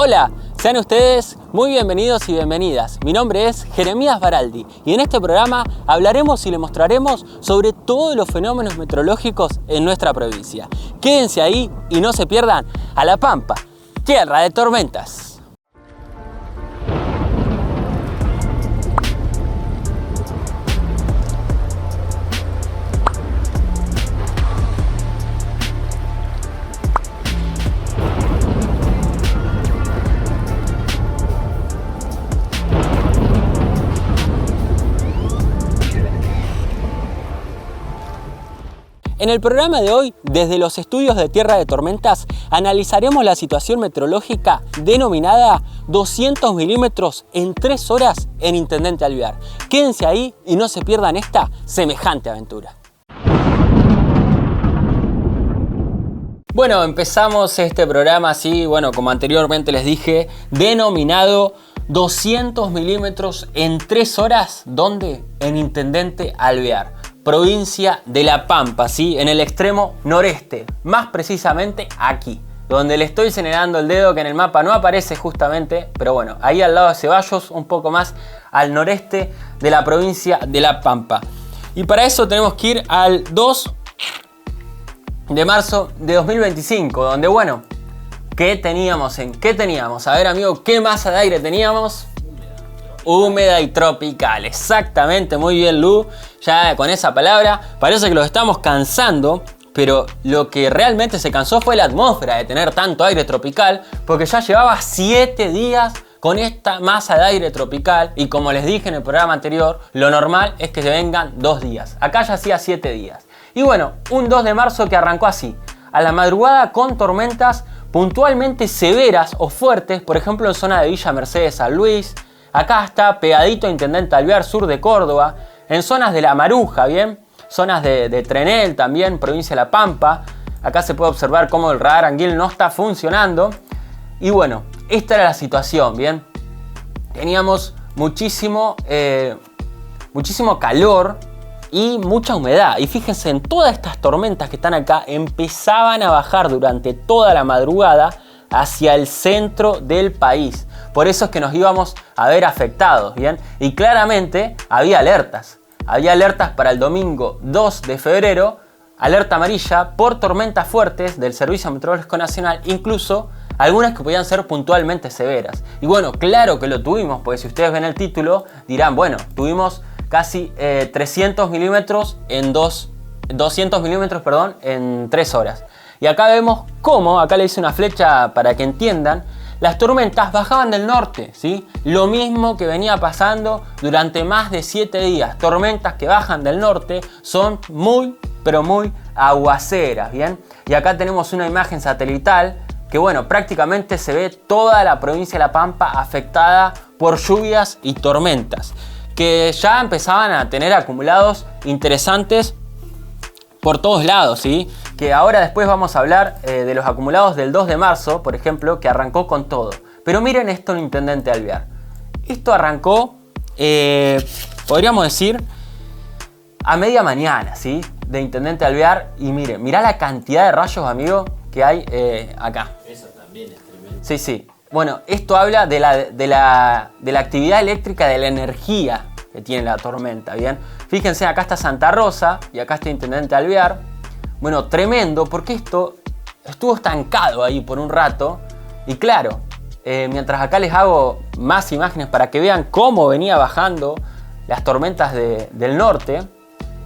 Hola, sean ustedes muy bienvenidos y bienvenidas. Mi nombre es Jeremías Baraldi y en este programa hablaremos y le mostraremos sobre todos los fenómenos meteorológicos en nuestra provincia. Quédense ahí y no se pierdan a La Pampa, tierra de tormentas. En el programa de hoy, desde los estudios de Tierra de Tormentas, analizaremos la situación meteorológica denominada 200 milímetros en 3 horas en Intendente Alvear. Quédense ahí y no se pierdan esta semejante aventura. Bueno, empezamos este programa así, como anteriormente les dije, denominado 200 milímetros en 3 horas, ¿dónde? En Intendente Alvear, provincia de La Pampa, ¿sí? En el extremo noreste, más precisamente aquí, donde le estoy señalando el dedo que en el mapa no aparece justamente, pero bueno, ahí al lado de Ceballos, un poco más al noreste de la provincia de La Pampa. Y para eso tenemos que ir al 2 de marzo de 2025, donde ¿qué teníamos? A ver, amigo, ¿qué masa de aire teníamos? Húmeda y tropical, exactamente, muy bien, Lu. Ya con esa palabra parece que los estamos cansando, pero lo que realmente se cansó fue la atmósfera de tener tanto aire tropical, porque ya llevaba 7 días con esta masa de aire tropical y como les dije en el programa anterior, lo normal es que se vengan 2 días. Acá ya hacía 7 días. Y un 2 de marzo que arrancó así, a la madrugada con tormentas puntualmente severas o fuertes, por ejemplo en zona de Villa Mercedes, San Luis. Acá está pegadito a Intendente Alvear, sur de Córdoba, en zonas de La Maruja, ¿bien? Zonas de Trenel también, provincia de La Pampa. Acá se puede observar cómo el radar Anguil no está funcionando. Y esta era la situación, ¿bien? Teníamos muchísimo calor y mucha humedad. Y fíjense, en todas estas tormentas que están acá empezaban a bajar durante toda la madrugada hacia el centro del país. Por eso es que nos íbamos a ver afectados, ¿bien? Y claramente había alertas. Había alertas para el domingo 2 de febrero, alerta amarilla por tormentas fuertes del Servicio Meteorológico Nacional, incluso algunas que podían ser puntualmente severas. Y claro que lo tuvimos, porque si ustedes ven el título dirán, tuvimos casi 300 milímetros en 200 milímetros, en 3 horas. Y acá vemos cómo, acá le hice una flecha para que entiendan, las tormentas bajaban del norte, ¿sí? Lo mismo que venía pasando durante más de 7 días. Tormentas que bajan del norte son muy, pero muy aguaceras, ¿bien? Y acá tenemos una imagen satelital que, prácticamente se ve toda la provincia de La Pampa afectada por lluvias y tormentas, que ya empezaban a tener acumulados interesantes por todos lados, ¿sí? Que ahora después vamos a hablar de los acumulados del 2 de marzo, por ejemplo, que arrancó con todo. Pero miren esto en Intendente Alvear. Esto arrancó, podríamos decir, a media mañana, ¿sí? De Intendente Alvear. Y mirá la cantidad de rayos, amigo, que hay acá. Eso también es tremendo. Sí. Esto habla de la actividad eléctrica, de la energía que tiene la tormenta, ¿bien? Fíjense, acá está Santa Rosa y acá está Intendente Alvear. Tremendo, porque esto estuvo estancado ahí por un rato. Y claro, mientras acá les hago más imágenes para que vean cómo venía bajando las tormentas del norte.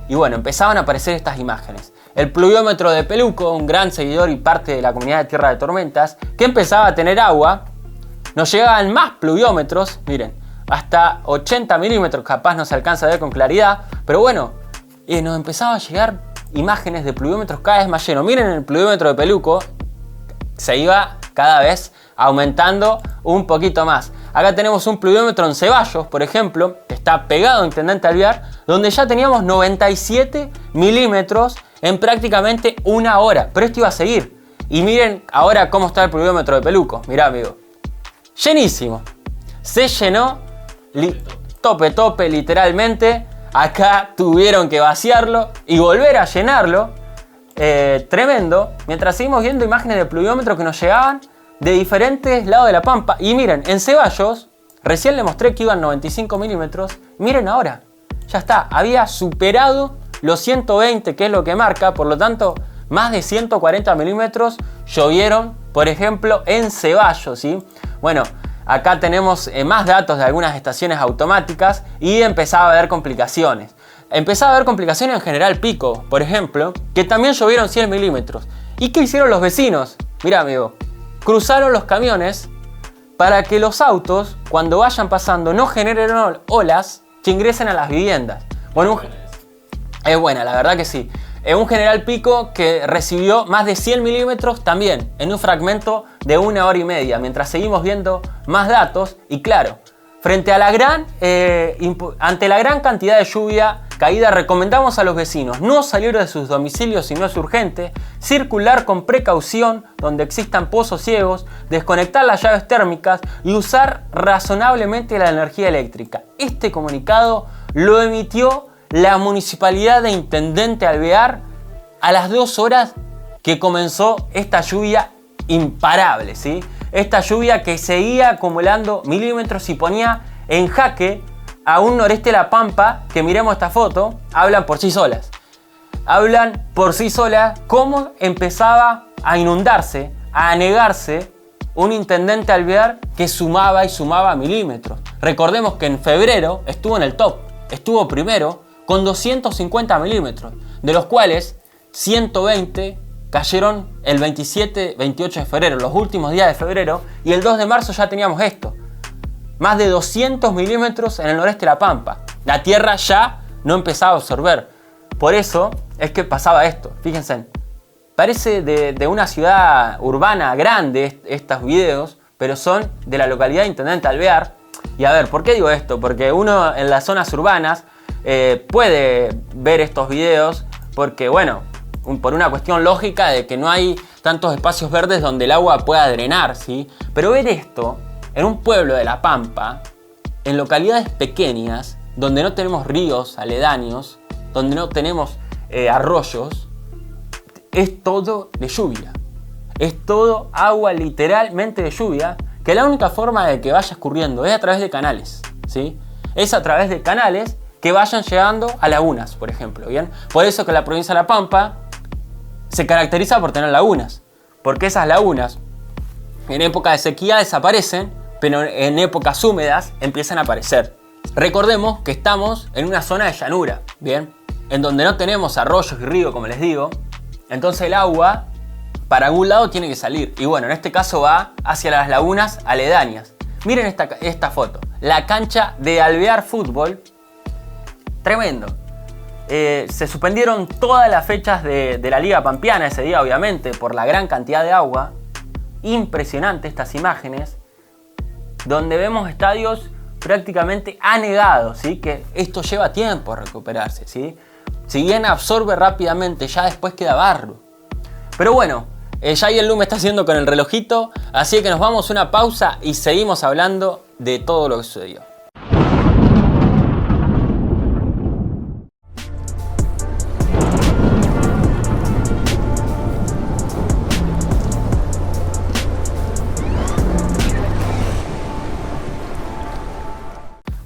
Y empezaban a aparecer estas imágenes. El pluviómetro de Peluco, un gran seguidor y parte de la comunidad de Tierra de Tormentas, que empezaba a tener agua. Nos llegaban más pluviómetros, miren, hasta 80 milímetros, capaz no se alcanza a ver con claridad. Pero nos empezaba a llegar imágenes de pluviómetros cada vez más llenos. Miren el pluviómetro de Peluco, se iba cada vez aumentando un poquito más. Acá tenemos un pluviómetro en Ceballos, por ejemplo, que está pegado a Intendente Alvear, donde ya teníamos 97 milímetros en prácticamente 1 hora. Pero esto iba a seguir. Y miren ahora cómo está el pluviómetro de Peluco. Mirá, amigo. Llenísimo. Se llenó tope, literalmente. Acá tuvieron que vaciarlo y volver a llenarlo. Tremendo. Mientras seguimos viendo imágenes de pluviómetro que nos llegaban de diferentes lados de la Pampa. Y miren, en Ceballos, recién le mostré que iban 95 milímetros. Miren ahora, ya está, había superado los 120, que es lo que marca, por lo tanto, más de 140 milímetros llovieron, por ejemplo, en Ceballos, ¿sí? Bueno, acá tenemos más datos de algunas estaciones automáticas y empezaba a haber complicaciones. Empezaba a haber complicaciones en General Pico, por ejemplo, que también llovieron 100 milímetros. ¿Y qué hicieron los vecinos? Mira, amigo, cruzaron los camiones para que los autos, cuando vayan pasando, no generen olas que ingresen a las viviendas. Bueno, es buena, la verdad que sí. Un General Pico que recibió más de 100 milímetros también en un fragmento de 1 hora y media, mientras seguimos viendo más datos. Y claro, frente a ante la gran cantidad de lluvia caída, recomendamos a los vecinos no salir de sus domicilios si no es urgente, circular con precaución donde existan pozos ciegos, desconectar las llaves térmicas y usar razonablemente la energía eléctrica. Este comunicado lo emitió la Municipalidad de Intendente Alvear a las 2 horas que comenzó esta lluvia imparable, ¿sí? Esta lluvia que seguía acumulando milímetros y ponía en jaque a un noreste de La Pampa, que miremos esta foto, hablan por sí solas. Hablan por sí solas cómo empezaba a inundarse, a anegarse un Intendente Alvear que sumaba y sumaba milímetros. Recordemos que en febrero estuvo en el top, estuvo primero con 250 milímetros, de los cuales 120 cayeron el 27-28 de febrero, los últimos días de febrero, y el 2 de marzo ya teníamos esto. Más de 200 milímetros en el noreste de La Pampa. La tierra ya no empezaba a absorber. Por eso es que pasaba esto. Fíjense, parece de una ciudad urbana grande estos videos, pero son de la localidad de Intendente Alvear. Y a ver, ¿por qué digo esto? Porque uno en las zonas urbanas puede ver estos videos porque, bueno, por una cuestión lógica de que no hay tantos espacios verdes donde el agua pueda drenar, ¿sí? Pero ver esto en un pueblo de La Pampa, en localidades pequeñas, donde no tenemos ríos aledaños, donde no tenemos arroyos, es todo de lluvia. Es todo agua literalmente de lluvia, que la única forma de que vaya escurriendo es a través de canales, ¿sí? Es a través de canales que vayan llegando a lagunas, por ejemplo, ¿bien? Por eso que la provincia de La Pampa se caracteriza por tener lagunas, porque esas lagunas en época de sequía desaparecen, pero en épocas húmedas empiezan a aparecer. Recordemos que estamos en una zona de llanura, ¿bien? En donde no tenemos arroyos y ríos, como les digo. Entonces el agua para algún lado tiene que salir. Y bueno, en este caso va hacia las lagunas aledañas. Miren esta foto. La cancha de Alvear Fútbol. Tremendo. Se suspendieron todas las fechas de la Liga Pampeana ese día, obviamente, por la gran cantidad de agua. Impresionante estas imágenes, donde vemos estadios prácticamente anegados, ¿sí? Que esto lleva tiempo a recuperarse, ¿sí? Si bien absorbe rápidamente, ya después queda barro. Pero bueno, ya ahí el Lu me está haciendo con el relojito, así que nos vamos a una pausa y seguimos hablando de todo lo que sucedió.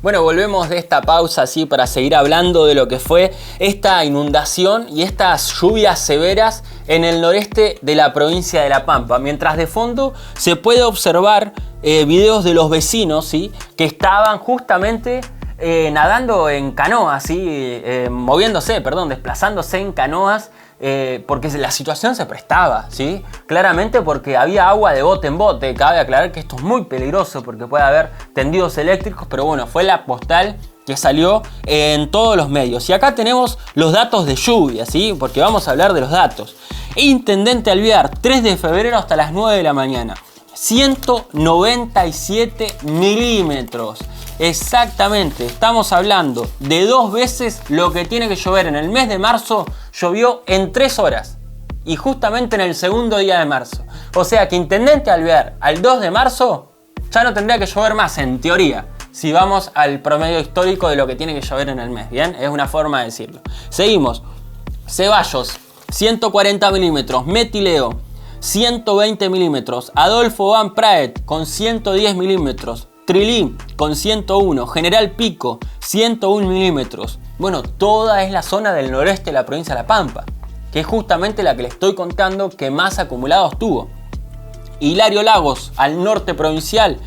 Bueno, volvemos de esta pausa así para seguir hablando de lo que fue esta inundación y estas lluvias severas en el noreste de la provincia de La Pampa. Mientras de fondo se puede observar videos de los vecinos, ¿sí? Que estaban justamente nadando en canoas, ¿sí? Desplazándose en canoas. Porque la situación se prestaba, ¿sí? Claramente porque había agua de bote en bote. Cabe aclarar que esto es muy peligroso porque puede haber tendidos eléctricos, pero bueno, fue la postal que salió en todos los medios. Y acá tenemos los datos de lluvia, ¿sí? Porque vamos a hablar de los datos. Intendente Alvear, 3 de febrero hasta las 9 de la mañana. 197 milímetros. Exactamente, estamos hablando de 2 veces lo que tiene que llover en el mes de marzo. Llovió en 3 horas y justamente en el segundo día de marzo. O sea que Intendente Alvear al 2 de marzo ya no tendría que llover más, en teoría, si vamos al promedio histórico de lo que tiene que llover en el mes. Bien, es una forma de decirlo. Seguimos. Ceballos, 140 milímetros. Metileo, 120 milímetros. Adolfo Van Praet con 110 milímetros. Trilí con 101. General Pico 101 milímetros. Bueno, toda es la zona del noreste de la provincia de La Pampa, que es justamente la que les estoy contando que más acumulados tuvo. Hilario Lagos, al norte provincial,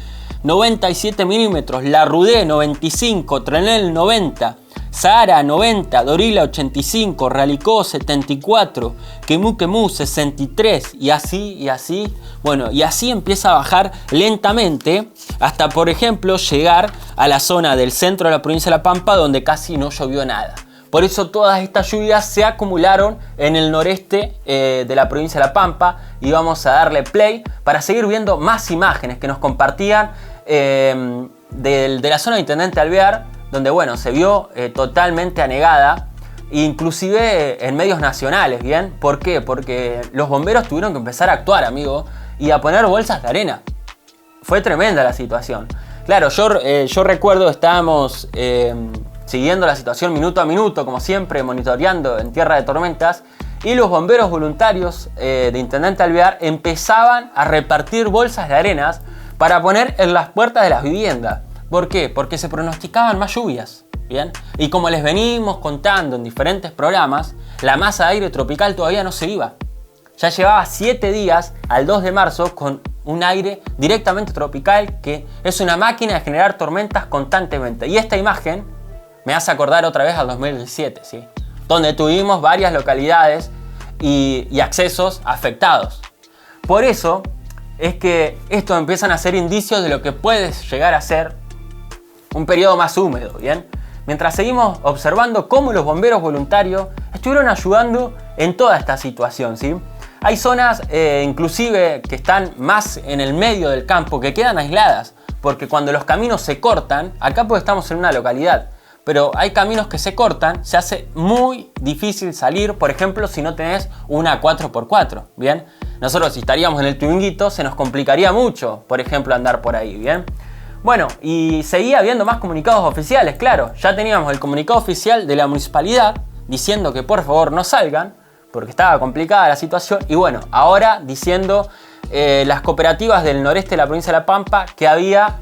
97 milímetros. La Rudé 95. Trenel 90. Sahara 90, Dorila 85, Ralicó 74, Quemú 63 y así. Bueno, y así empieza a bajar lentamente hasta, por ejemplo, llegar a la zona del centro de la provincia de La Pampa, donde casi no llovió nada. Por eso todas estas lluvias se acumularon en el noreste de la provincia de La Pampa, y vamos a darle play para seguir viendo más imágenes que nos compartían de la zona de Intendente Alvear, donde bueno, se vio totalmente anegada, inclusive en medios nacionales, ¿bien? ¿Por qué? Porque los bomberos tuvieron que empezar a actuar, amigo, y a poner bolsas de arena. Fue tremenda la situación. Claro, yo recuerdo, estábamos siguiendo la situación minuto a minuto, como siempre, monitoreando en tierra de tormentas, y los bomberos voluntarios de Intendente Alvear empezaban a repartir bolsas de arenas para poner en las puertas de las viviendas. ¿Por qué? Porque se pronosticaban más lluvias, ¿bien? Y como les venimos contando en diferentes programas, la masa de aire tropical todavía no se iba. Ya llevaba 7 días al 2 de marzo con un aire directamente tropical, que es una máquina de generar tormentas constantemente. Y esta imagen me hace acordar otra vez al 2017, ¿sí? Donde tuvimos varias localidades y accesos afectados. Por eso es que estos empiezan a ser indicios de lo que puede llegar a ser un periodo más húmedo, ¿bien? Mientras seguimos observando cómo los bomberos voluntarios estuvieron ayudando en toda esta situación, ¿sí? Hay zonas inclusive que están más en el medio del campo, que quedan aisladas, porque cuando los caminos se cortan, acá pues estamos en una localidad, pero hay caminos que se cortan, se hace muy difícil salir, por ejemplo, si no tenés una 4x4, ¿bien? Nosotros si estaríamos en el Twinguito se nos complicaría mucho, por ejemplo, andar por ahí, ¿bien? Bueno, y seguía habiendo más comunicados oficiales, claro. Ya teníamos el comunicado oficial de la municipalidad diciendo que por favor no salgan, porque estaba complicada la situación. Y bueno, ahora diciendo las cooperativas del noreste de la provincia de La Pampa que había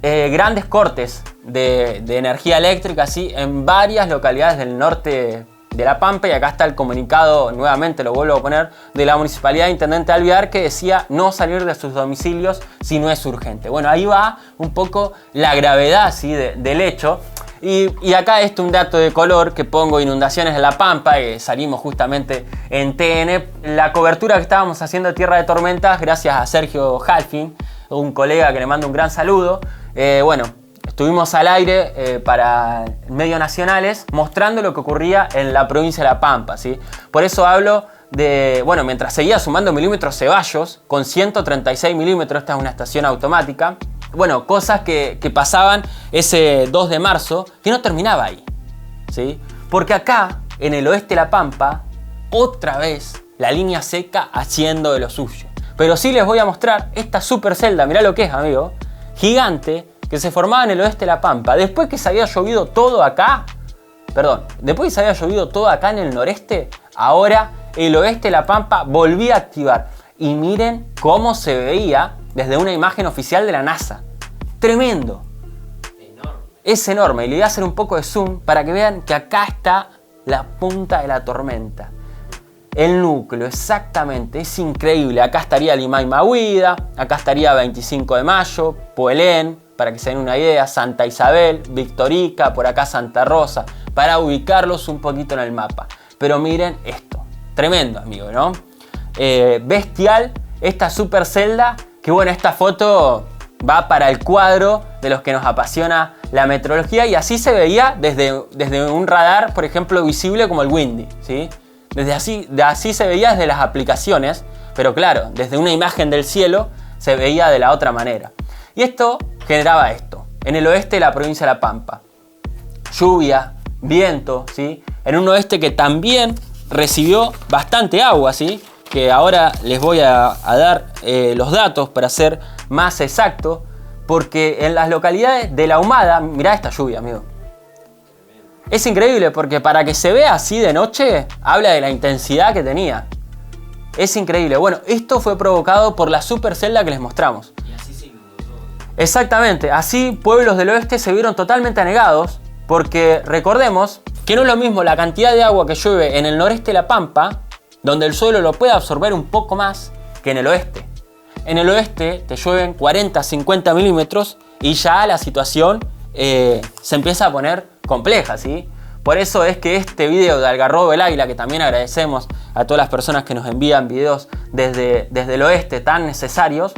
grandes cortes de energía eléctrica, ¿sí? En varias localidades del norte de La Pampa. Y acá está el comunicado, nuevamente lo vuelvo a poner, de la Municipalidad de Intendente Alvear, que decía no salir de sus domicilios si no es urgente. Bueno, ahí va un poco la gravedad, ¿sí? del hecho. Y acá un dato de color que pongo: inundaciones en La Pampa, que salimos justamente en TN. La cobertura que estábamos haciendo de Tierra de Tormentas, gracias a Sergio Halfin, un colega que le mando un gran saludo. Bueno, estuvimos al aire para medios nacionales mostrando lo que ocurría en la provincia de La Pampa, ¿sí? Por eso hablo de, bueno, mientras seguía sumando milímetros Ceballos con 136 milímetros, esta es una estación automática. Bueno, cosas que pasaban ese 2 de marzo que no terminaba ahí, ¿sí? Porque acá, en el oeste de La Pampa, otra vez la línea seca haciendo de lo suyo. Pero sí les voy a mostrar esta super celda, mirá lo que es, amigo, gigante, que se formaba en el oeste de La Pampa. Después que se había llovido todo acá, después que se había llovido todo acá en el noreste, ahora el oeste de La Pampa volvía a activar. Y miren cómo se veía desde una imagen oficial de la NASA. Tremendo. Enorme. Es enorme. Y le voy a hacer un poco de zoom para que vean que acá está la punta de la tormenta. El núcleo, exactamente, es increíble. Acá estaría Limay Mahuida, acá estaría 25 de Mayo, Puelén, para que se den una idea, Santa Isabel, Victorica, por acá Santa Rosa, para ubicarlos un poquito en el mapa. Pero miren esto, tremendo, amigo, ¿no? Bestial esta super celda, que bueno, esta foto va para el cuadro de los que nos apasiona la meteorología, y así se veía desde un radar, por ejemplo, visible como el Windy, ¿sí? Así se veía desde las aplicaciones, pero claro, desde una imagen del cielo se veía de la otra manera. Y esto generaba esto, en el oeste de la provincia de La Pampa. Lluvia, viento, ¿sí? En un oeste que también recibió bastante agua, ¿sí? Que ahora les voy a dar los datos para ser más exacto, porque en las localidades de La Ahumada, mirá esta lluvia, amigo. Es increíble porque para que se vea así de noche, habla de la intensidad que tenía. Es increíble. Bueno, esto fue provocado por la supercelda que les mostramos. Y así se inundó todo. Exactamente, así pueblos del oeste se vieron totalmente anegados, porque recordemos que no es lo mismo la cantidad de agua que llueve en el noreste de La Pampa, donde el suelo lo puede absorber un poco más, que en el oeste. En el oeste te llueven 40, 50 milímetros y ya la situación se empieza a poner compleja, ¿sí? Por eso es que este video de Algarrobo del Águila, que también agradecemos a todas las personas que nos envían videos desde el oeste tan necesarios,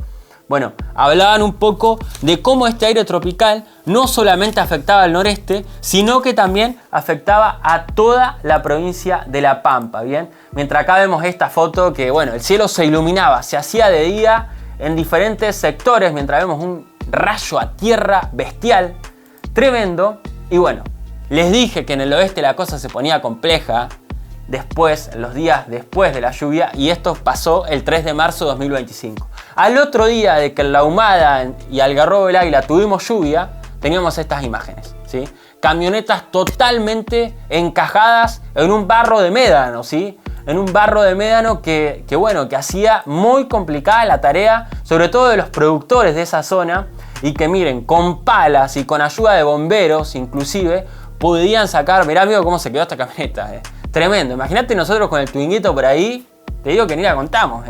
bueno, hablaban un poco de cómo este aire tropical no solamente afectaba al noreste, sino que también afectaba a toda la provincia de La Pampa, ¿bien? Mientras acá vemos esta foto que, bueno, el cielo se iluminaba, se hacía de día en diferentes sectores, mientras vemos un rayo a tierra bestial, tremendo. Y bueno, les dije que en el oeste la cosa se ponía compleja después, los días después de la lluvia, y esto pasó el 3 de marzo de 2025. Al otro día de que en La Humada y Algarrobo del Águila tuvimos lluvia, teníamos estas imágenes, ¿sí? Camionetas totalmente encajadas en un barro de médano, ¿sí? En un barro de médano que hacía muy complicada la tarea, sobre todo de los productores de esa zona, y que miren, con palas y con ayuda de bomberos inclusive, podían sacar, mirá amigo cómo se quedó esta camioneta, tremendo. Imagínate nosotros con el Twinguito por ahí, te digo que ni la contamos.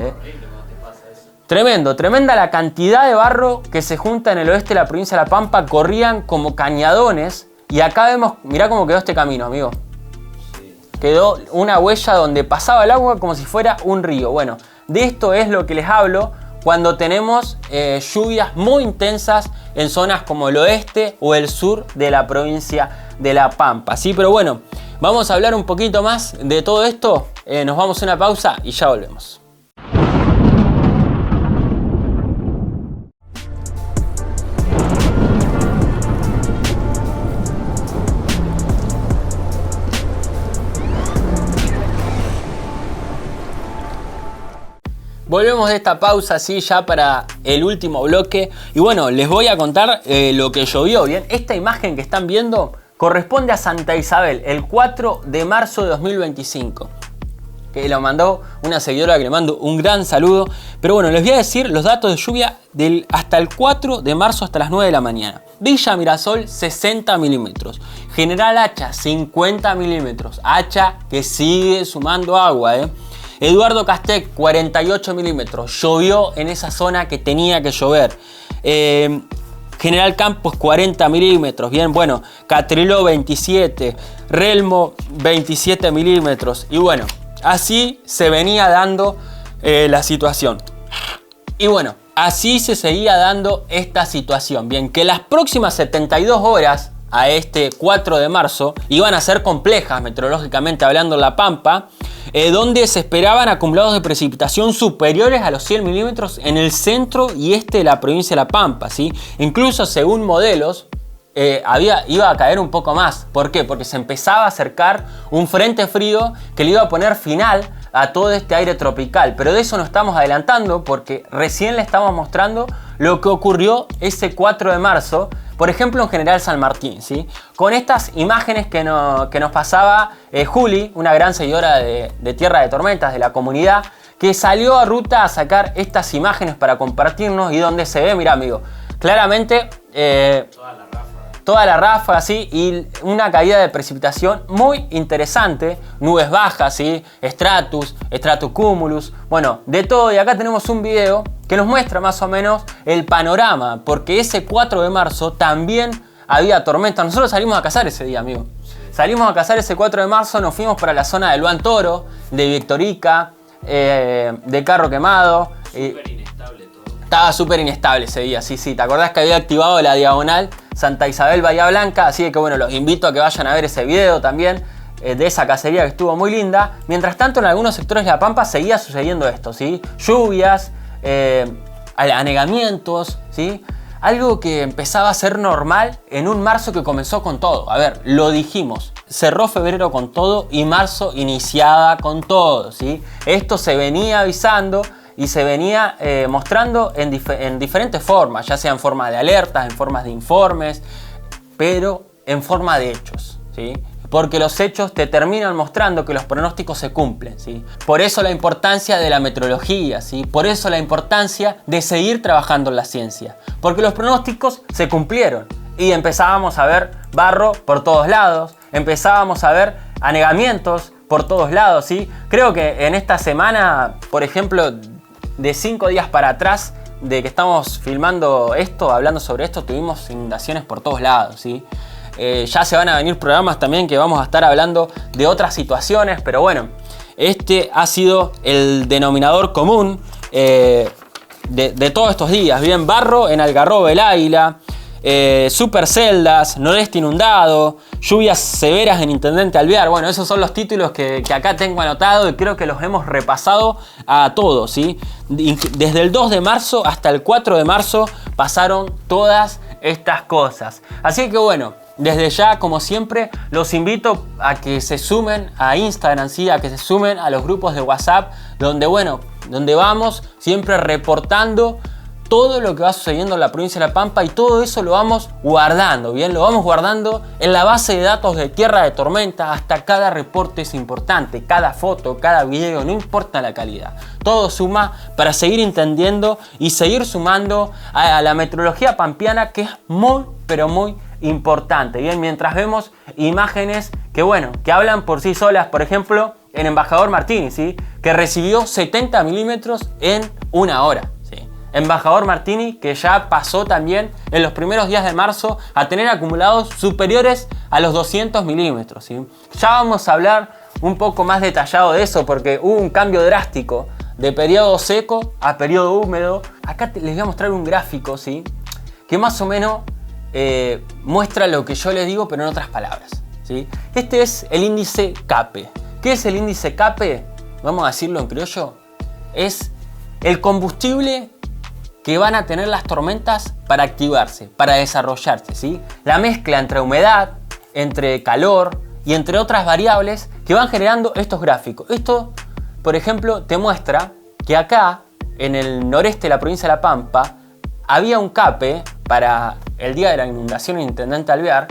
Tremendo, tremenda la cantidad de barro que se junta en el oeste de la provincia de La Pampa, corrían como cañadones. Y acá vemos, mirá cómo quedó este camino, amigo. Quedó una huella donde pasaba el agua como si fuera un río. Bueno, de esto es lo que les hablo cuando tenemos lluvias muy intensas en zonas como el oeste o el sur de la provincia de La Pampa, ¿sí? Pero bueno, vamos a hablar un poquito más de todo esto. Nos vamos a una pausa y ya volvemos. Volvemos de esta pausa así ya para el último bloque. Y bueno, les voy a contar lo que llovió, ¿bien? Esta imagen que están viendo corresponde a Santa Isabel, el 4 de marzo de 2025. Que lo mandó una seguidora que le mando un gran saludo. Pero bueno, les voy a decir los datos de lluvia hasta el 4 de marzo hasta las 9 de la mañana. Villa Mirasol, 60 milímetros. General Hacha, 50 milímetros. Hacha que sigue sumando agua, Eduardo Castec, 48 milímetros. Llovió en esa zona que tenía que llover. General Campos, 40 milímetros. Bien, bueno. Catriló, 27. Relmo, 27 milímetros. Y bueno, así se venía dando la situación. Y bueno, así se seguía dando esta situación. Bien, que las próximas 72 horas a este 4 de marzo iban a ser complejas meteorológicamente hablando en La Pampa, donde se esperaban acumulados de precipitación superiores a los 100 milímetros en el centro y este de la provincia de La Pampa, ¿sí? Incluso según modelos iba a caer un poco más. ¿Por qué? Porque se empezaba a acercar un frente frío que le iba a poner final a todo este aire tropical. Pero de eso no estamos adelantando porque recién le estamos mostrando lo que ocurrió ese 4 de marzo, por ejemplo en General San Martín, ¿sí? Con estas imágenes que nos pasaba Juli, una gran seguidora de Tierra de Tormentas de la comunidad, que salió a ruta a sacar estas imágenes para compartirnos y donde se ve, mira amigo, claramente toda la ráfaga, ¿sí? Y una caída de precipitación muy interesante, nubes bajas, ¿sí? Stratocumulus, bueno, de todo. Y acá tenemos un video que nos muestra más o menos el panorama, porque ese 4 de marzo también había tormenta. Nosotros salimos a cazar ese día, amigo. Salimos a cazar ese 4 de marzo, nos fuimos para la zona de Luan Toro, de Victorica, de Carro Quemado. Súper inestable todo. Estaba súper inestable ese día, sí. ¿Te acordás que había activado la diagonal Santa Isabel Bahía Blanca? Así que bueno, los invito a que vayan a ver ese video también de esa cacería que estuvo muy linda. Mientras tanto, en algunos sectores de La Pampa seguía sucediendo esto, ¿sí? Lluvias, anegamientos, ¿sí? Algo que empezaba a ser normal en un marzo que comenzó con todo. A ver, lo dijimos, cerró febrero con todo y marzo iniciaba con todo, ¿sí? Esto se venía avisando y se venía mostrando en diferentes formas, ya sea en forma de alertas, en formas de informes, pero en forma de hechos, ¿sí? porque los hechos te terminan mostrando que los pronósticos se cumplen, ¿sí? Por eso la importancia de la meteorología, ¿sí? Por eso la importancia de seguir trabajando en la ciencia, porque los pronósticos se cumplieron y empezábamos a ver barro por todos lados, empezábamos a ver anegamientos por todos lados, ¿sí? Creo que en esta semana, por ejemplo, de 5 días para atrás, de que estamos filmando esto, hablando sobre esto, tuvimos inundaciones por todos lados, ¿sí? Ya se van a venir programas también que vamos a estar hablando de otras situaciones, pero bueno, este ha sido el denominador común de todos estos días. Bien, barro en Algarrobo del Águila, superceldas, noreste inundado, lluvias severas en Intendente Alvear. Bueno, esos son los títulos que acá tengo anotado y creo que los hemos repasado a todos, ¿sí? Desde el 2 de marzo hasta el 4 de marzo pasaron todas estas cosas. Así que bueno, desde ya, como siempre, los invito a que se sumen a Instagram, ¿sí? A que se sumen a los grupos de WhatsApp, donde vamos siempre reportando todo lo que va sucediendo en la provincia de La Pampa, y todo eso lo vamos guardando, ¿bien? Lo vamos guardando en la base de datos de Tierra de Tormenta. Hasta cada reporte es importante, cada foto, cada video, no importa la calidad. Todo suma para seguir entendiendo y seguir sumando a la meteorología pampeana, que es muy, pero muy importante, ¿bien? Mientras vemos imágenes que hablan por sí solas. Por ejemplo, en Embajador Martini, ¿sí? Que recibió 70 milímetros en una hora. Embajador Martini, que ya pasó también en los primeros días de marzo a tener acumulados superiores a los 200 milímetros, ¿sí? Ya vamos a hablar un poco más detallado de eso, porque hubo un cambio drástico de periodo seco a periodo húmedo. Acá les voy a mostrar un gráfico, ¿sí? Que más o menos muestra lo que yo les digo, pero en otras palabras, ¿sí? Este es el índice CAPE. ¿Qué es el índice CAPE? Vamos a decirlo en criollo. Es el combustible que van a tener las tormentas para activarse, para desarrollarse, ¿sí? La mezcla entre humedad, entre calor y entre otras variables que van generando estos gráficos. Esto, por ejemplo, te muestra que acá, en el noreste de la provincia de La Pampa, había un CAPE para el día de la inundación en Intendente Alvear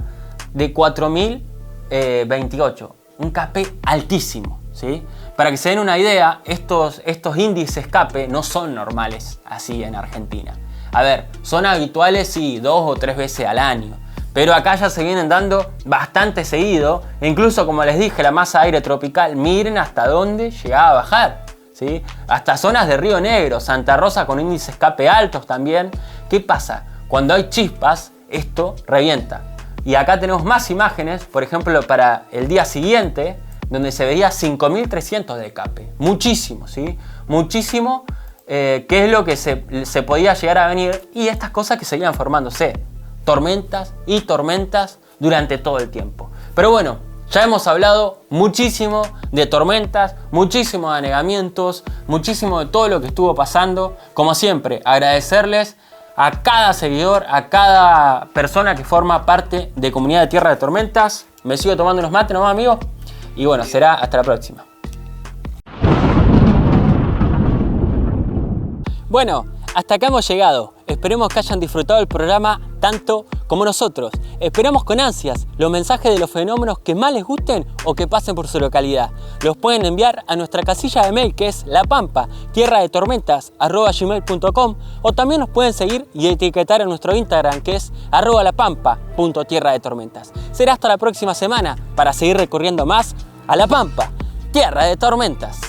de 4028. Un CAPE altísimo, ¿sí? Para que se den una idea, estos índices CAPE no son normales así en Argentina. A ver, son habituales sí, 2 o 3 veces al año, pero acá ya se vienen dando bastante seguido. E incluso, como les dije, la masa de aire tropical, miren hasta dónde llegaba a bajar, ¿sí? Hasta zonas de Río Negro, Santa Rosa, con índices CAPE altos también. ¿Qué pasa? Cuando hay chispas, esto revienta. Y acá tenemos más imágenes, por ejemplo, para el día siguiente, donde se veía 5300 de CAPE. Muchísimo, ¿sí? Muchísimo, que es lo que se podía llegar a venir, y estas cosas que seguían formándose. Tormentas y tormentas durante todo el tiempo. Pero bueno, ya hemos hablado muchísimo de tormentas, muchísimo de anegamientos, muchísimo de todo lo que estuvo pasando. Como siempre, agradecerles a cada seguidor, a cada persona que forma parte de Comunidad de Tierra de Tormentas. Me sigo tomando unos mates nomás, amigos. Y bueno, será hasta la próxima. Bueno, hasta acá hemos llegado. Esperemos que hayan disfrutado el programa tanto como nosotros. Esperamos con ansias los mensajes de los fenómenos que más les gusten o que pasen por su localidad. Los pueden enviar a nuestra casilla de mail, que es lapampa@gmail.com, o también nos pueden seguir y etiquetar en nuestro Instagram, que es @lapampa.tierradetormentas. Será hasta la próxima semana para seguir recorriendo más a La Pampa, Tierra de Tormentas.